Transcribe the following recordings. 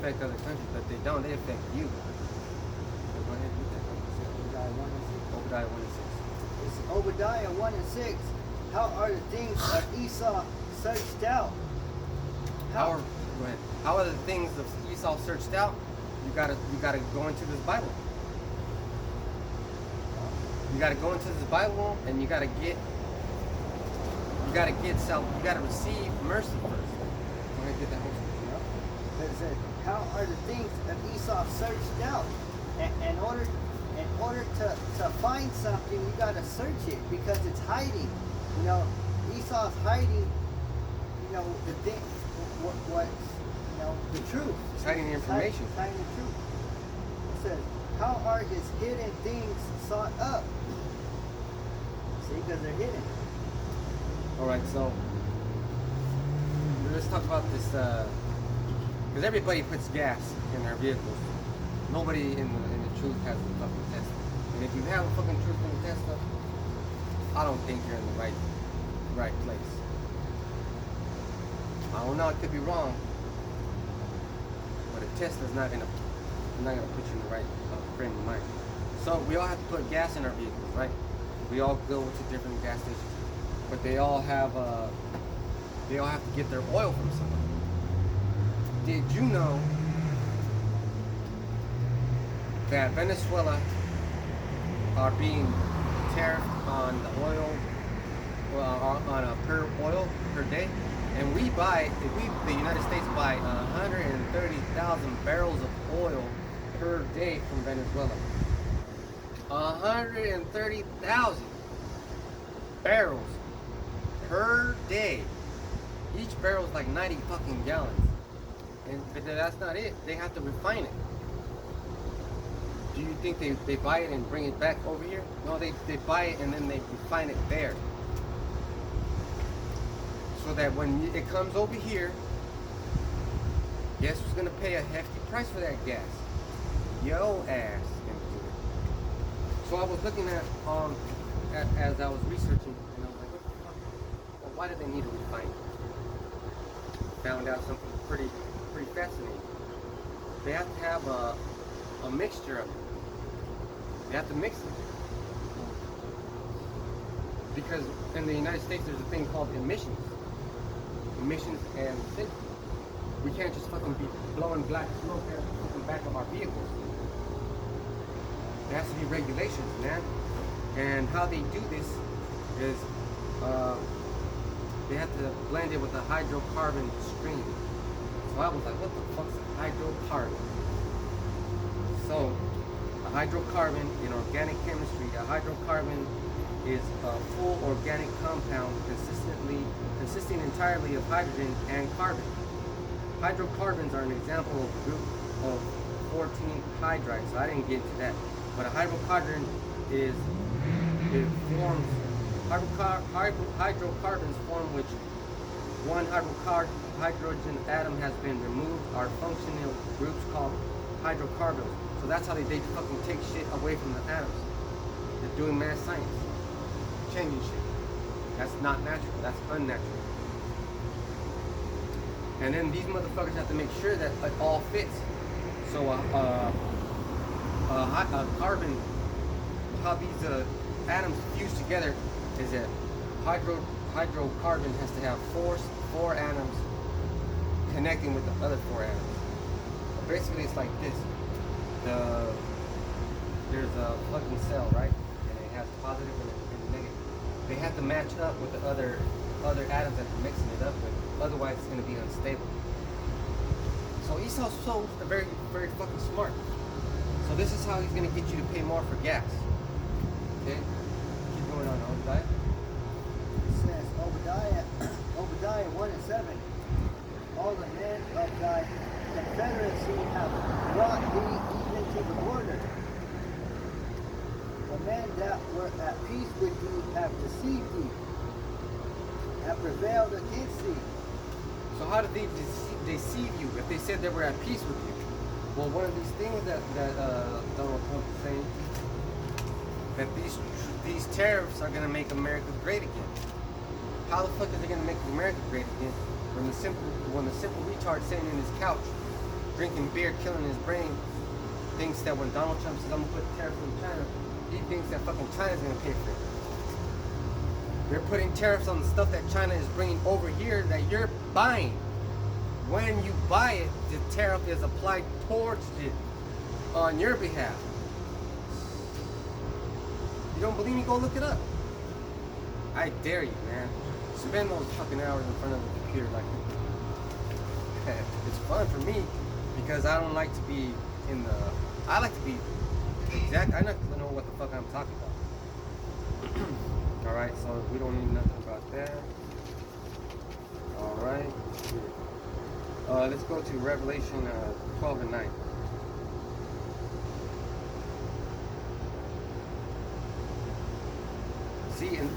affect other countries, but they don't. They affect you. So go ahead, read that. Obadiah 1 and 6. Obadiah 1 and 6. It's Obadiah 1 and 6. How are the things of Esau searched out? Go ahead. How are the things of Esau searched out? You gotta go into this Bible. You gotta go into this Bible, and you gotta receive mercy first. Go ahead, get that whole scripture. But it says, how are the things of Esau searched out? In order to find something, you gotta search it because it's hiding. You know, Esau's hiding. You know the thing, what you know, the truth. It's hiding the information. It's hiding the truth. It says, how are his hidden things sought up? See, because they're hidden. All right, so let's talk about this. Because everybody puts gas in their vehicles. Nobody in the truth has a fucking Tesla. And if you have a fucking truth in the Tesla, I don't think you're in the right place. I don't know, I could be wrong, but a Tesla's not gonna put you in the right frame of mind. So we all have to put gas in our vehicles, right? We all go to different gas stations, but they all have to get their oil from somewhere. Did you know that Venezuela are being tariffed on the oil, on a per day? And the United States buy 130,000 barrels of oil per day from Venezuela. 130,000 barrels per day. Each barrel is like 90 fucking gallons. But that's not it. They have to refine it. Do you think they buy it and bring it back over here? No, they buy it and then they refine it there. So that when it comes over here, guess who's gonna pay a hefty price for that gas? Yo ass gonna do it. So I was looking at as I was researching, and I was like, what the fuck? Well, why do they need to refine it? Found out something pretty fascinating. They have to have a mixture of it. They have to mix it. Because in the United States there's a thing called emissions and safety. We can't just fucking be blowing black smoke at the fucking back of our vehicles. There has to be regulations, man. And how they do this is they have to blend it with a hydrocarbon stream. So I was like, what the fuck's a hydrocarbon? So a hydrocarbon in organic chemistry, a hydrocarbon is a full organic compound consisting entirely of hydrogen and carbon. Hydrocarbons are an example of a group of 14 hydrides, so I didn't get into that. But a hydrocarbon hydrocarbons form which one hydrogen atom has been removed are functional groups called hydrocarbons. So that's how they fucking take shit away from the atoms. They're doing mad science. Changing shit. That's not natural. That's unnatural. And then these motherfuckers have to make sure that it all fits. So a carbon, how these atoms fuse together is that hydrocarbon has to have four atoms connecting with the other four atoms. So basically, it's like this. There's a fucking cell, right? And it has positive and negative. They have to match up with the other atoms that they're mixing it up with. Otherwise, it's going to be unstable. So Esau's very, very fucking smart. So this is how he's going to get you to pay more for gas. Okay? Keep going on, Obadiah. It says, Obadiah 1 and 7. All the men of thy confederacy have brought thee even to the border. The men that were at peace with thee have deceived thee, have prevailed against thee. So how did they deceive you if they said they were at peace with you? Well, one of these things that Donald Trump is saying, that these tariffs are going to make America great again. How the fuck are they going to make America great again when the simple retard sitting in his couch drinking beer, killing his brain, thinks that when Donald Trump says, I'm gonna put tariffs on China, he thinks that fucking China's gonna pay for it. They're putting tariffs on the stuff that China is bringing over here that you're buying. When you buy it, the tariff is applied towards it on your behalf. You don't believe me? Go look it up. I dare you, man. Spend those fucking hours in front of the computer like it's fun for me because I don't like to be in the. I like to be exact. I like to know what the fuck I'm talking about. All right, so we don't need nothing about that. All right. Let's go to Revelation 12 and 9. See, and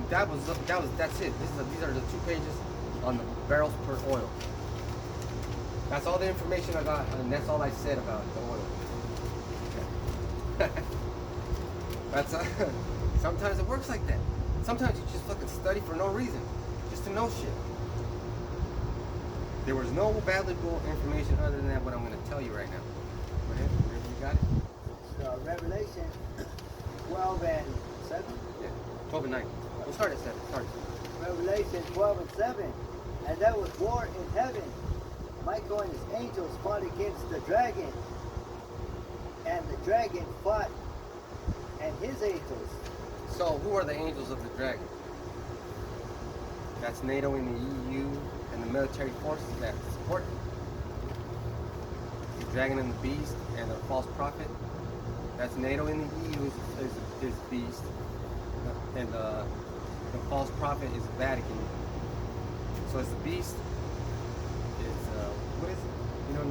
that's it. These are the 2 pages on the barrels per oil. That's all the information I got, and that's all I said about the oil. Okay. That's sometimes it works like that. Sometimes you just fucking study for no reason, just to know shit. There was no valuable information other than that what I'm going to tell you right now. Go ahead, wherever you got it. So Revelation 12 and 7? Yeah, 12 and 9. We'll start at 7. Start. Revelation 12 and 7. And there was war in heaven. Michael and his angels fought against the dragon. And the dragon fought and his angels. So who are the angels of the dragon? That's NATO and the EU and the military forces that support it. The dragon and the beast and the false prophet. That's NATO and the EU is beast. And the false prophet is the Vatican. So it's the beast. It's what is it? You know,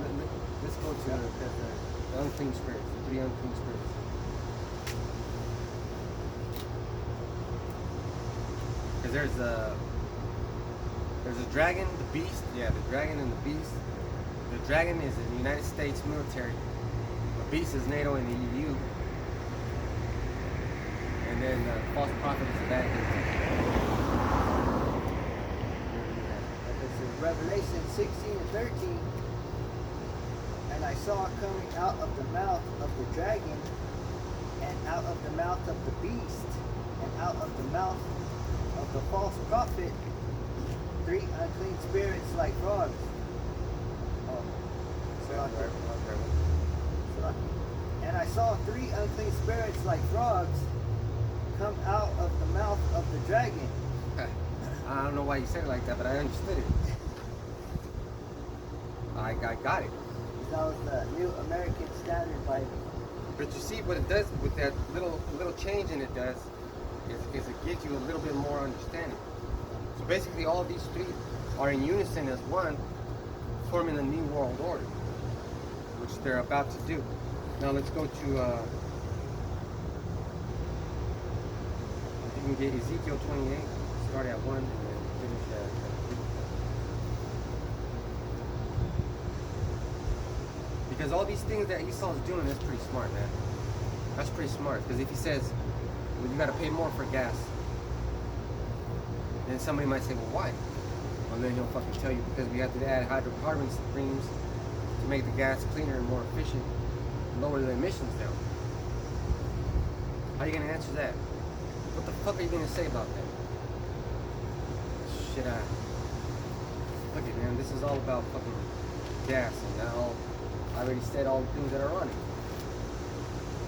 let's go to the unclean spirits, the 3 unclean spirits. Because there's a dragon, the beast. Yeah, the dragon and the beast. The dragon is the United States military. The beast is NATO and the EU. And then the false prophet is the Vatican. It's in Revelation 16 and 13. And I saw coming out of the mouth of the dragon, and out of the mouth of the beast, and out of the mouth of the false prophet, 3 unclean spirits like frogs. Oh, and I saw 3 unclean spirits like frogs come out of the mouth of the dragon. I don't know why you said it like that, but I understood it. I got it. That was the New American Standard Bible. But you see what it does with that little change in it does is it gives you a little bit more understanding. So basically all these 3 are in unison as one, forming a new world order, which they're about to do. Now let's go to you can get Ezekiel 28, start at 1 and then finish at 3. Because all these things that Esau's doing is pretty smart, man. That's pretty smart. Because if he says, well, you got to pay more for gas, then somebody might say, well, why? Well, then he'll fucking tell you because we have to add hydrocarbon streams to make the gas cleaner and more efficient, and lower the emissions down. How are you going to answer that? What the fuck are you going to say about that? Shit, look at, man, this is all about fucking gas, and now I already said all the things that are on it.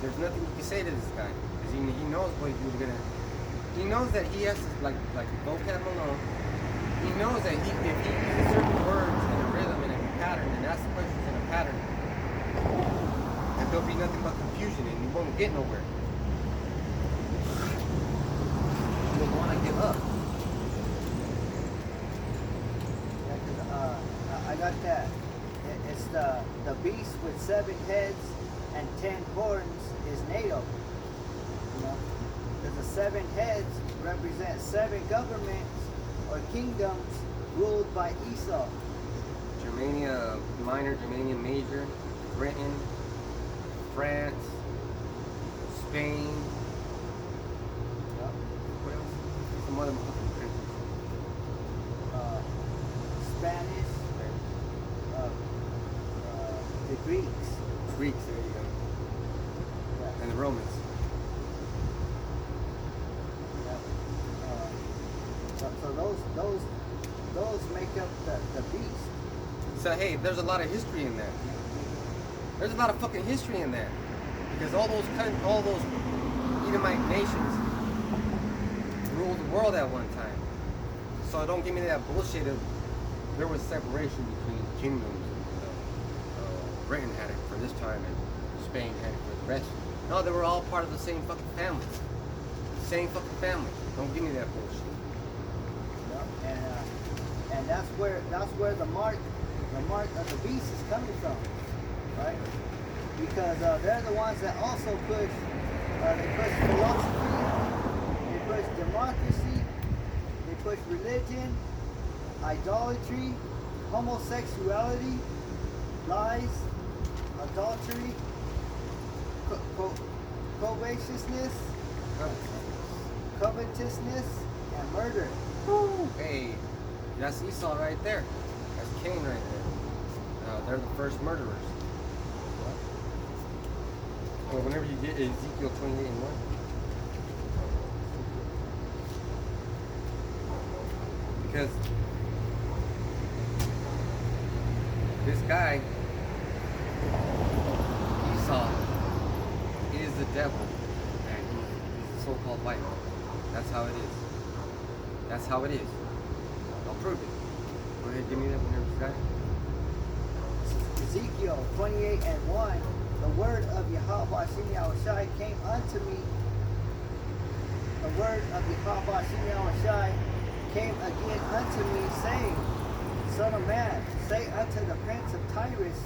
There's nothing you can say to this guy, because he knows what you're gonna. He knows that he has to like vocab alone. He knows that if he uses certain words in a rhythm and a pattern and asks questions in a pattern, that there'll be nothing but confusion and you won't get nowhere. You'll want to give up. Yeah, 'cause, I got that. It's the beast with 7 heads and 10 horns is NATO. You know, because the 7 heads represent 7 governments or kingdoms ruled by Esau. Germania Minor, Germania Major, Britain, France, Spain. Yep. What else? Some other fucking countries. Spanish. Greeks. Greeks, there you go. Yeah. And the Romans. Yeah. So those make up the beast. So hey, there's a lot of history in that. There's a lot of fucking history in that. Because all those Edomite nations ruled the world at one time. So don't give me that bullshit of there was separation between kingdoms. Britain had it for this time and Spain had it for the rest. No, they were all part of the same fucking family. Same fucking family. Don't give me that bullshit. Yeah, and that's where the mark of the beast is coming from, right? Because they're the ones that also push philosophy, they push democracy, they push religion, idolatry, homosexuality, lies, adultery, covetousness, and murder. Woo. Hey, that's Esau right there. That's Cain right there. They're the first murderers. Well, whenever you get Ezekiel 28:1. Because this guy, Esau, is the devil, and he's the so-called white man. That's how it is. That's how it is. I'll prove it. Go ahead, give me that whenever you got it. Ezekiel 28:1. The word of Yahweh Shem Yahushai came unto me. The word of Yahweh Shem Yahushai came again unto me, saying, Son of man, say unto the prince of Tyrus,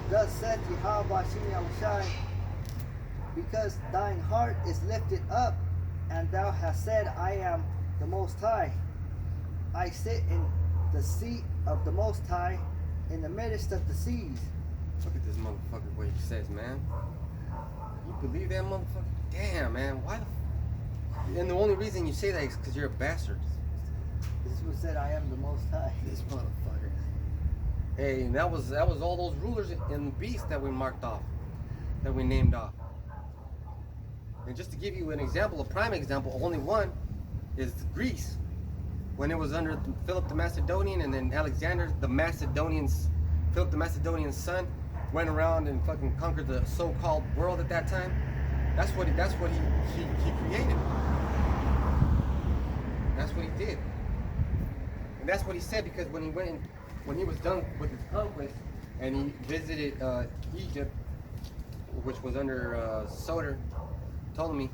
Thus saith Yahweh Shem Yahushai, because thine heart is lifted up, and thou hast said, I am the Most High. I sit in the seat of the Most High, in the midst of the seas. Look at this motherfucker, what he says, man. You believe that motherfucker? Damn, man. Why the and the only reason you say that is because you're a bastard. This was said, I am the Most High. This motherfucker. Hey, and that was all those rulers in the beast that we marked off, that we named off. And just to give you an example, a prime example, only one is Greece. When it was under Philip the Macedonian, and then Alexander the Macedonian's, Philip the Macedonian's son, went around and fucking conquered the so-called world at that time. That's what he created. That's what he did. And that's what he said, because when he was done with his conquest and he visited Egypt, which was under Ptolemy,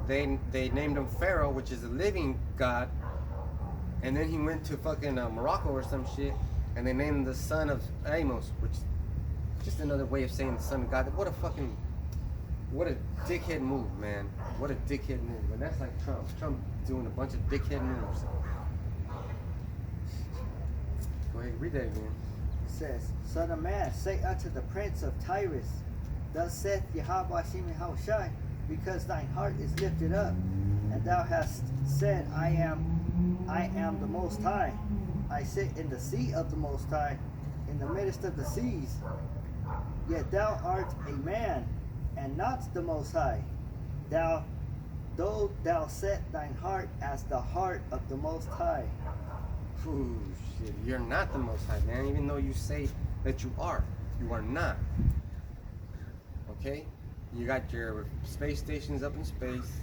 they named him Pharaoh, which is a living god. And then he went to fucking Morocco or some shit, and they named him the son of Amos, which is just another way of saying the son of God. What a dickhead move, man. What a dickhead move. And that's like Trump. Trump doing a bunch of dickhead moves. Go ahead, read that again. It says, Son of man, say unto the prince of Tyrus, Thus saith Yahweh Shem Yahushai, because thine heart is lifted up, and thou hast said, I am the Most High. I sit in the seat of the Most High, in the midst of the seas. Yet thou art a man, and not the Most High. Though thou set thine heart as the heart of the Most High. Ooh, shit. You're not the Most High, man. Even though you say that you are not. Okay? You got your space stations up in space.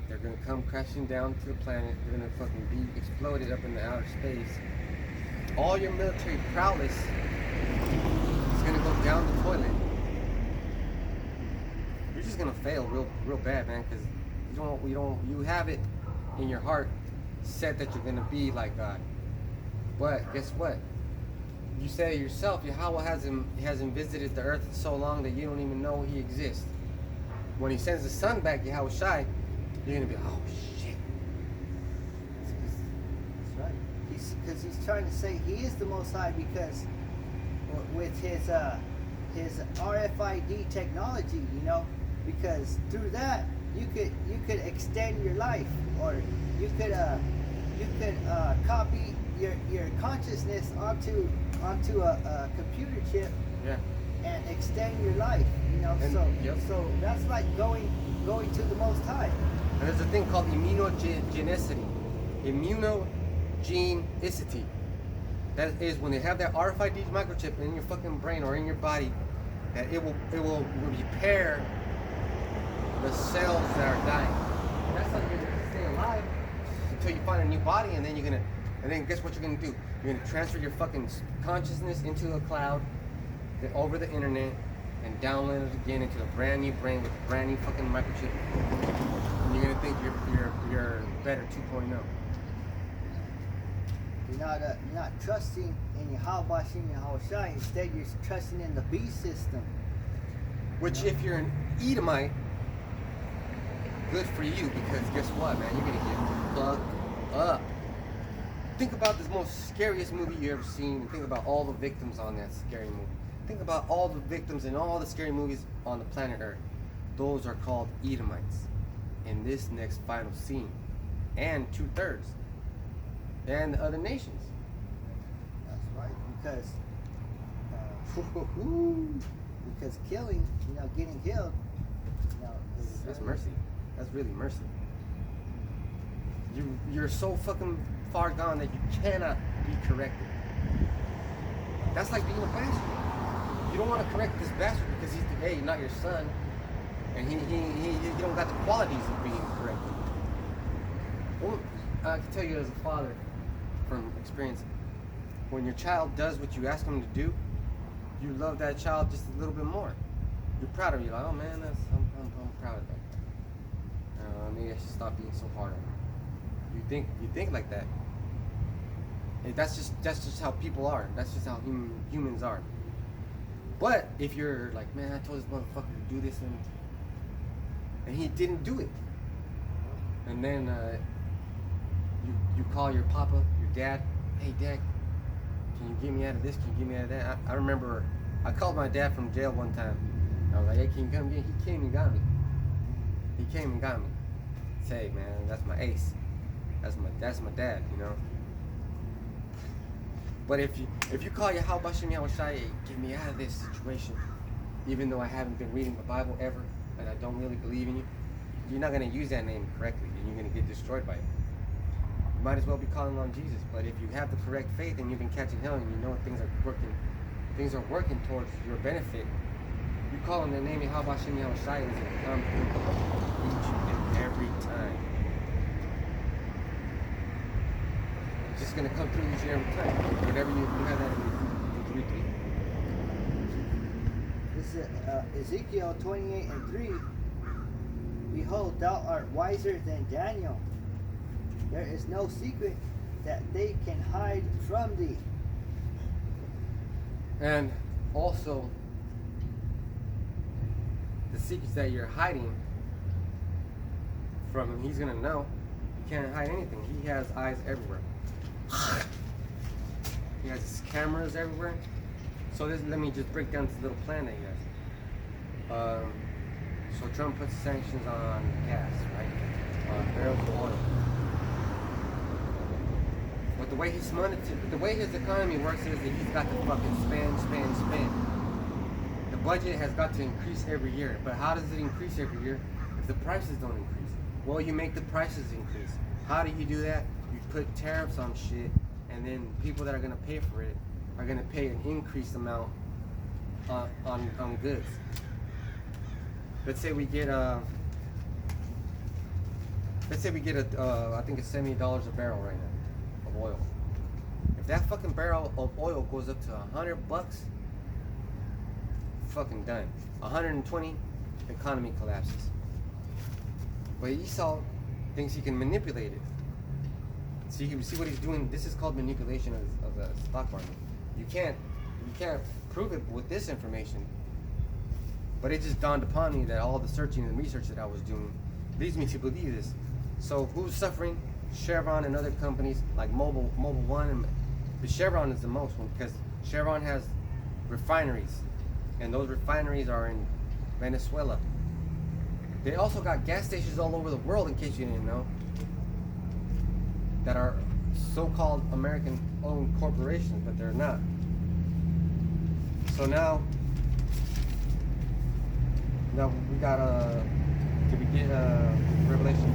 They're gonna come crashing down to the planet. They're gonna fucking be exploded up in the outer space. All your military prowess is gonna go down the toilet. You're just gonna fail real bad, man, because you have it in your heart set that you're gonna be like God. But guess what? You say yourself, Yahweh hasn't visited the earth so long that you don't even know he exists. When he sends the sun back, Yahweh Shai, you're gonna be, oh shit. That's right. Because he's trying to say he is the Most High, because with his RFID technology, because through that you could extend your life, or you could copy your consciousness onto onto a computer chip Yeah. and extend your life. You know, And- so yep. so that's like going to the Most High. And there's a thing called immunogenicity. Immunogenicity. That is when they have that RFID microchip in your fucking brain or in your body, that it will repair the cells that are dying. That's how you're gonna stay alive until you find a new body, and then guess what you're gonna do? You're gonna transfer your fucking consciousness into a cloud, over the internet, and download it again into a brand new brain with a brand new fucking microchip. And you're gonna think you're better 2.0. You're not trusting in Yahweh Shem Yahweh. Instead, you're trusting in the beast system. Which, if you're an Edomite, good for you, because guess what, man? You're gonna get fucked up. Think about the most scariest movie you ever seen, and think about all the victims on that scary movie. Think about all the victims in all the scary movies on the planet Earth. Those are called Edomites in this next final scene, and 2/3, and the other nations. That's right, because killing, getting killed, That's mercy. That's really mercy. You're so fucking far gone that you cannot be corrected. That's like being a bastard. You don't want to correct this bastard because he's not your son, and he don't got the qualities of being corrected. Well, I can tell you as a father from experience, when your child does what you ask him to do, you love that child just a little bit more. You're proud of him. You're like, oh man, I'm proud of that. Maybe I should stop being so hard on him. You think like that. Hey, that's just how people are. That's just how humans are. But if you're like, man, I told this motherfucker to do this and he didn't do it, and then you call your papa, your dad, hey dad, can you get me out of this? Can you get me out of that? I remember I called my dad from jail one time. I was like, hey, can you come get me? He came and got me. He came and got me. Say, man, that's my ace. That's my dad, But if you call Yahweh Shem Yahweh Shai, get me out of this situation, even though I haven't been reading the Bible ever, and I don't really believe in you, you're not going to use that name correctly, and you're going to get destroyed by it. You might as well be calling on Jesus. But if you have the correct faith and you've been catching hell and you know things are working towards your benefit, you call on the name Yahweh Shem Yahweh Shai, and it's going to come through each and every time. It's just going to come through each and every time. Whatever you have that in 3:3. This is Ezekiel 28:3. Behold, thou art wiser than Daniel. There is no secret that they can hide from thee. And also, the secrets that you're hiding from him, he's going to know. You can't hide anything. He has eyes everywhere. He has cameras everywhere. So let me just break down this little plan that he has. So Trump puts sanctions on gas, right? On barrels of oil. But the way his economy works is that he's got to fucking spend. The budget has got to increase every year. But how does it increase every year if the prices don't increase? Well, you make the prices increase. How do you do that? You put tariffs on shit, and then people that are going to pay for it are going to pay an increased amount on goods. Let's say we get I think it's $70 a barrel right now of oil. If that fucking barrel of oil goes up to $100, fucking done. 120, the economy collapses. But Esau thinks he can manipulate it. See what he's doing. This is called manipulation of the stock market. You can't prove it with this information. But it just dawned upon me that all the searching and research that I was doing leads me to believe this. So who's suffering? Chevron and other companies like Mobile One, but Chevron is the most one because Chevron has refineries, and those refineries are in Venezuela. They also got gas stations all over the world, in case you didn't know, that are so-called American-owned corporations, but they're not. So now we got did we get Revelation?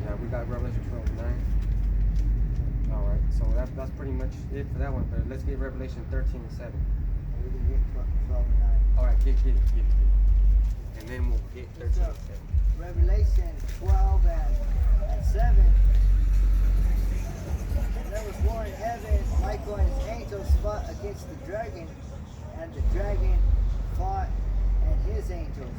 Yeah, we got Revelation 12:9. All right, so that's pretty much it for that one. But let's get Revelation 13:7. We can get 12 and 9. All right, get it. And then we'll get 13:7. Revelation 12 and 7. There was war in heaven. Michael and his angels fought against the dragon, and the dragon fought and his angels.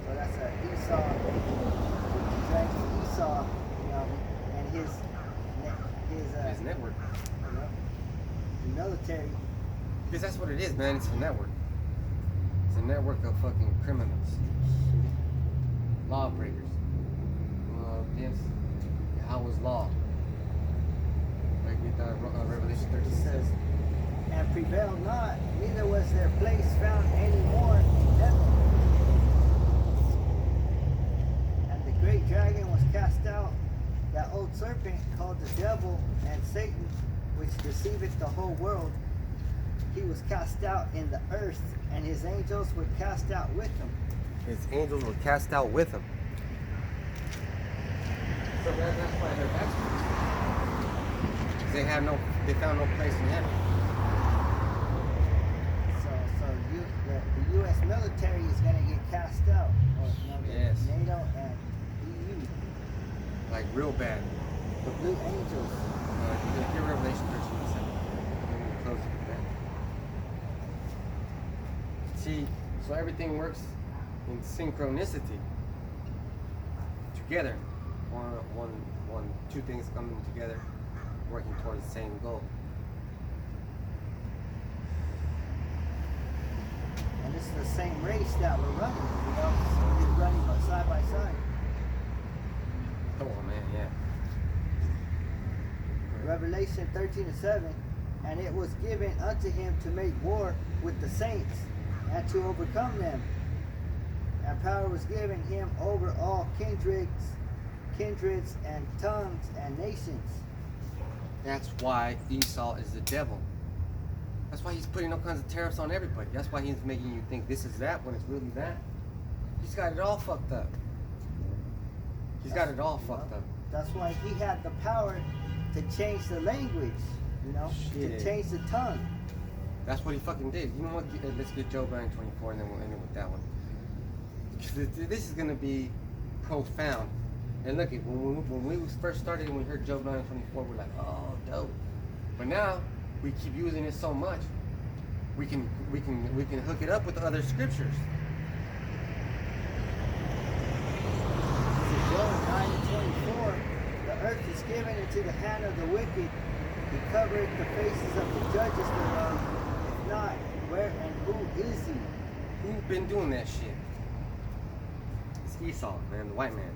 So that's Esau, the dragon Esau, and his network. The military. Because that's what it is, man. It's a network. It's a network of fucking criminals, lawbreakers. Against Yahweh's law. Like with Revelation 13 says. And prevailed not, neither was their place found any more in heaven. And the great dragon was cast out, that old serpent called the devil and Satan, which deceiveth the whole world. He was cast out in the earth, and his angels were cast out with him. His angels were cast out with him. So that's why they're bastards. They found no place in heaven. The U.S. military is going to get cast out. Yes. NATO and EU. Like real bad. The blue angels. Get Revelation 13:7. We'll close it with that. See, so everything works in synchronicity. Together. Two things coming together, working towards the same goal. And this is the same race that we're running, so we're running side by side. Oh man, yeah. Revelation 13:7, and it was given unto him to make war with the saints, and to overcome them. And power was given him over all kindreds and tongues and nations. That's why Esau is the devil. That's why he's putting all kinds of tariffs on everybody. That's why he's making you think this is that when it's really that. He's got it all fucked up. He's got it all fucked up. That's why he had the power to change the language, Shit. to change the tongue. That's what he fucking did. You know what? Let's get Job 9:24 and then we'll end it with that one. This is going to be profound. And look, when we first started and we heard Job 9:24, we're like, oh, dope. But now we keep using it so much, we can hook it up with other scriptures. Job 9:24, the earth is given into the hand of the wicked. He covereth the faces of the judges thereof. If not, where and who is he? Who's been doing that shit? It's Esau, man, the white man.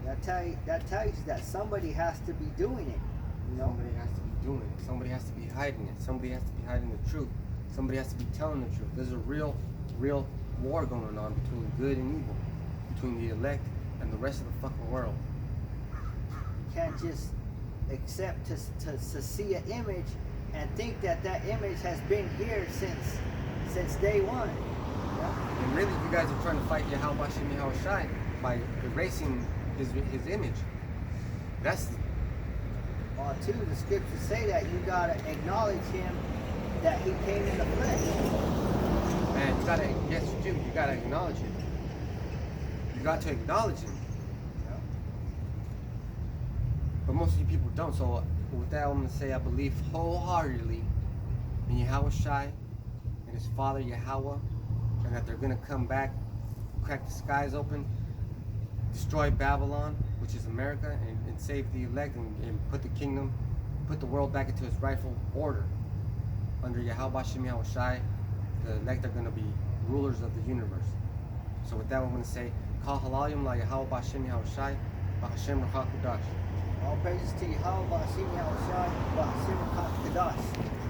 That tells you that somebody has to be doing it. Somebody has to be doing it. Somebody has to be hiding it. Somebody has to be hiding the truth. Somebody has to be telling the truth. There's a real war going on between good and evil, between the elect and the rest of the fucking world. You can't just accept to see an image and think that image has been here since day one. Yeah? And really, you guys are trying to fight Yahweh Shem Yahweh Shai by erasing his image. That's too, the scriptures say that you gotta acknowledge him, that he came in the flesh. Man, yes you do. You gotta acknowledge him. You got to acknowledge him. Yeah. But most of you people don't. So with that, I'm gonna say I believe wholeheartedly in Yahweh Shai and his father Yahweh, and that they're gonna come back, crack the skies open, destroy Babylon, which is America, and save the elect and put the kingdom, put the world back into its rightful order. Under Yahweh Shem Yahweh Shai, the elect are going to be rulers of the universe. So with that, I'm going to say, Kal Halalim La Yahweh Shem Yahweh Shai, B'Hashem Ruach HaKodesh. All praises to Yahweh, B'Hashem Yahweh Shai, B'Hashem Ruach HaKodesh.